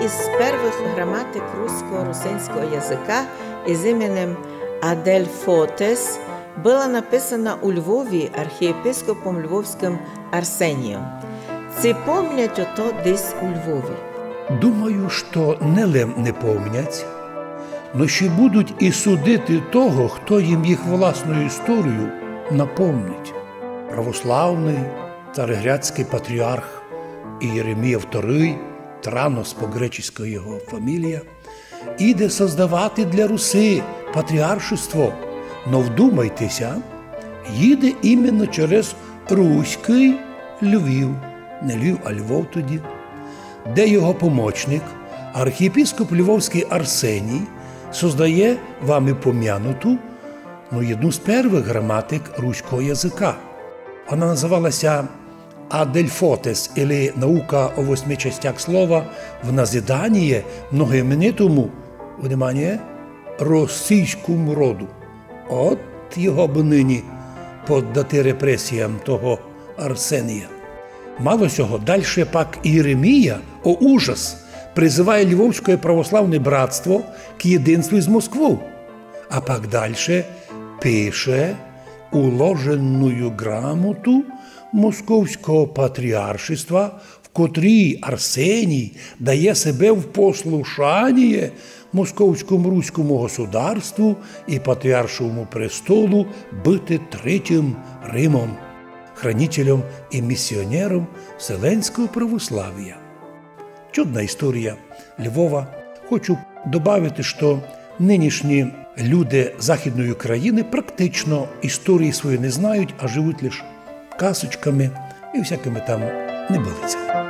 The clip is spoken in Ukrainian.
из первых грамматик русско-русинского языка из именем Адельфотес была написана у Львові архієпископом Львовським Арсенієм. Ці помнять ото десь у Львові? Думаю, що не помнять, но ще будуть і судити того, хто їм їх власну історію напомнить. Православний цареградський патріарх Єремія II, Транос по-гречески його фамілія, іде создавати для Руси патріаршество. Но вдумайтеся, їде іменно через руський Львів, не Львів, а Львов тоді, де його помічник, архієпископ Львовський Арсеній, создає вами пом'януту, одну з перших граматик руського язика. Вона називалася Адельфотес, или наука о 8 частях слова в назидание многоіменитому, внимание, російському роду. От його б нині поддати репресіям того Арсенія. Мало сього, дальше пак Єремія, о ужас, призиває Львовське православне братство к єдинству з Москвою. А пак дальше пише уложенную грамоту Московського патріаршества, в котрій Арсеній дає себе в послушання Московському руському государству і патріаршому престолу бути Третім Римом, хранителем і місіонером вселенського православ'я. Чудна історія Львова. Хочу додати, що нинішні люди Західної країни практично історії свої не знають, а живуть лише казочками і всякими там небилицями.